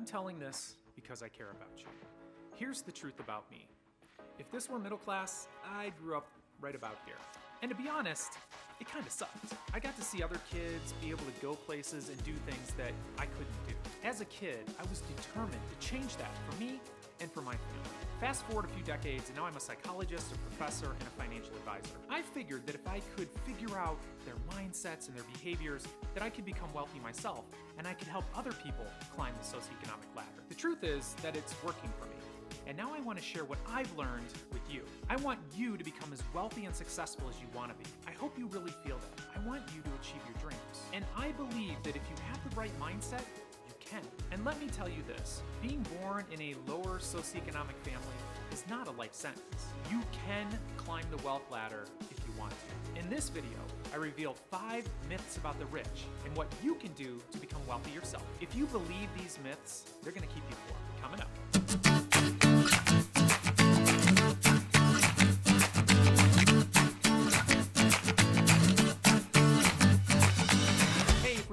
I'm telling this because I care about you. Here's the truth about me. If this were middle class, I grew up right about here. And to be honest, it kind of sucked. I got to see other kids be able to go places and do things that I couldn't do. As a kid, I was determined to change that for me and for my family. Fast forward a few decades, and now I'm a psychologist, a professor, and a financial advisor. I figured that if I could figure out their mindsets and their behaviors, that I could become wealthy myself, and I could help other people climb the socioeconomic ladder. The truth is that it's working for me. And now I want to share what I've learned with you. I want you to become as wealthy and successful as you want to be. I hope you really feel that. I want you to achieve your dreams. And I believe that if you have the right mindset, you can. And let me tell you this, being born in a lower socioeconomic family is not a life sentence. You can climb the wealth ladder if you want to. In this video, I reveal 5 myths about the rich and what you can do to become wealthy yourself. If you believe these myths, they're going to keep you poor. Coming up.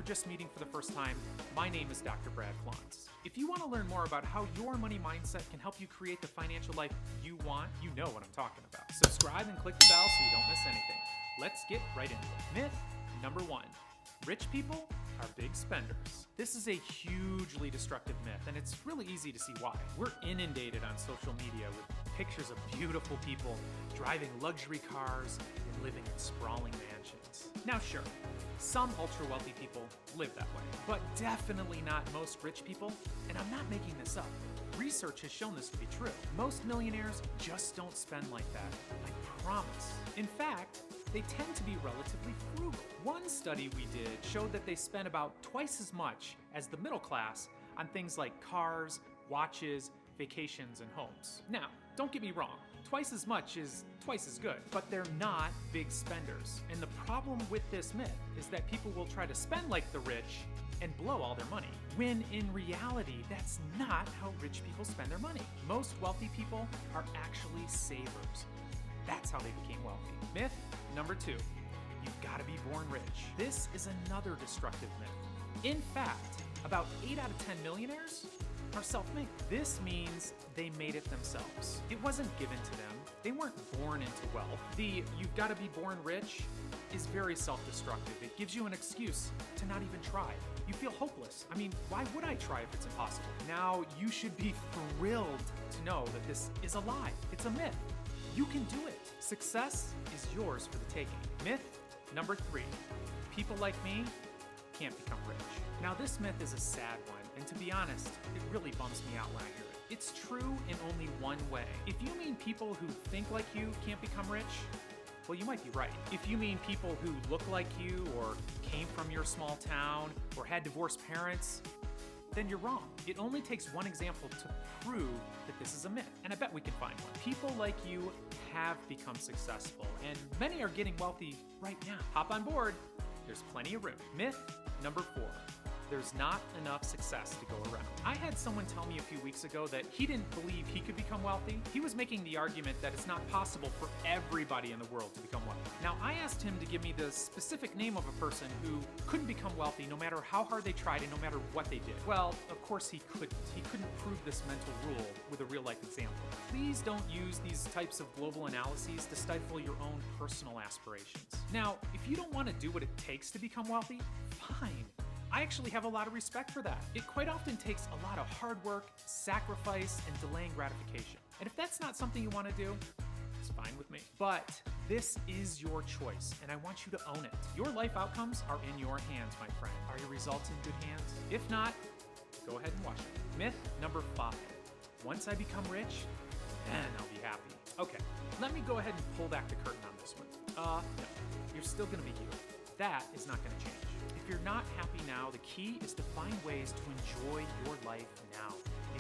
Just meeting for the first time, my name is Dr. Brad Klontz. If you want to learn more about how your money mindset can help you create the financial life you want, you know what I'm talking about. Subscribe and click the bell so you don't miss anything. Let's get right into it. Myth number 1. Rich people are big spenders. This is a hugely destructive myth, and it's really easy to see why. We're inundated on social media with pictures of beautiful people driving luxury cars and living in sprawling mansions. Now sure, some ultra-wealthy people live that way, but definitely not most rich people, and I'm not making this up. Research has shown this to be true. Most millionaires just don't spend like that, I promise. In fact, they tend to be relatively frugal. One study we did showed that they spent about twice as much as the middle class on things like cars, watches, vacations, and homes. Now, don't get me wrong, twice as much is twice as good, but they're not big spenders. And the problem with this myth is that people will try to spend like the rich and blow all their money, when in reality, that's not how rich people spend their money. Most wealthy people are actually savers. That's how they became wealthy. Myth number 2, you've got to be born rich. This is another destructive myth. In fact, about 8 out of 10 millionaires are self-made. This means they made it themselves. It wasn't given to them. They weren't born into wealth. The "you've got to be born rich" is very self-destructive. It gives you an excuse to not even try. You feel hopeless. I mean, why would I try if it's impossible? Now, you should be thrilled to know that this is a lie. It's a myth. You can do it. Success is yours for the taking. Myth number 3, people like me can't become rich. Now this myth is a sad one, and to be honest, it really bums me out when I hear it. It's true in only one way. If you mean people who think like you can't become rich, well, you might be right. If you mean people who look like you, or came from your small town, or had divorced parents, then you're wrong. It only takes one example to prove that this is a myth, and I bet we can find one. People like you have become successful, and many are getting wealthy right now. Hop on board. There's plenty of room. Myth number 4. There's not enough success to go around. I had someone tell me a few weeks ago that he didn't believe he could become wealthy. He was making the argument that it's not possible for everybody in the world to become wealthy. Now, I asked him to give me the specific name of a person who couldn't become wealthy no matter how hard they tried and no matter what they did. Well, of course he couldn't. He couldn't prove this mental rule with a real-life example. Please don't use these types of global analyses to stifle your own personal aspirations. Now, if you don't want to do what it takes to become wealthy, fine. I actually have a lot of respect for that. It quite often takes a lot of hard work, sacrifice, and delaying gratification. And if that's not something you want to do, it's fine with me. But this is your choice, and I want you to own it. Your life outcomes are in your hands, my friend. Are your results in good hands? If not, go ahead and watch it. Myth number 5. Once I become rich, then I'll be happy. Okay, let me go ahead and pull back the curtain on this one. No, you're still gonna be you. That is not gonna change. If you're not happy now, the key is to find ways to enjoy your life now.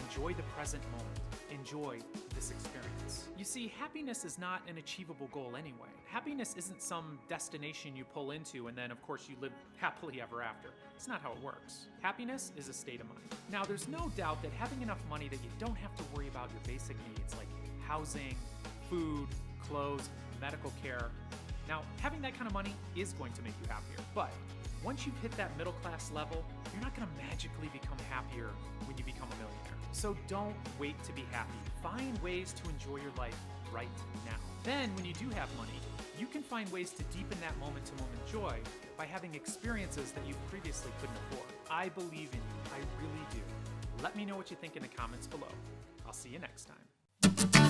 Enjoy the present moment. Enjoy this experience. You see, happiness is not an achievable goal anyway. Happiness isn't some destination you pull into and then, of course, you live happily ever after. It's not how it works. Happiness is a state of mind. Now, there's no doubt that having enough money that you don't have to worry about your basic needs like housing, food, clothes, medical care. Now, having that kind of money is going to make you happier, but once you've hit that middle class level, you're not going to magically become happier when you become a millionaire. So don't wait to be happy. Find ways to enjoy your life right now. Then, when you do have money, you can find ways to deepen that moment-to-moment joy by having experiences that you previously couldn't afford. I believe in you. I really do. Let me know what you think in the comments below. I'll see you next time.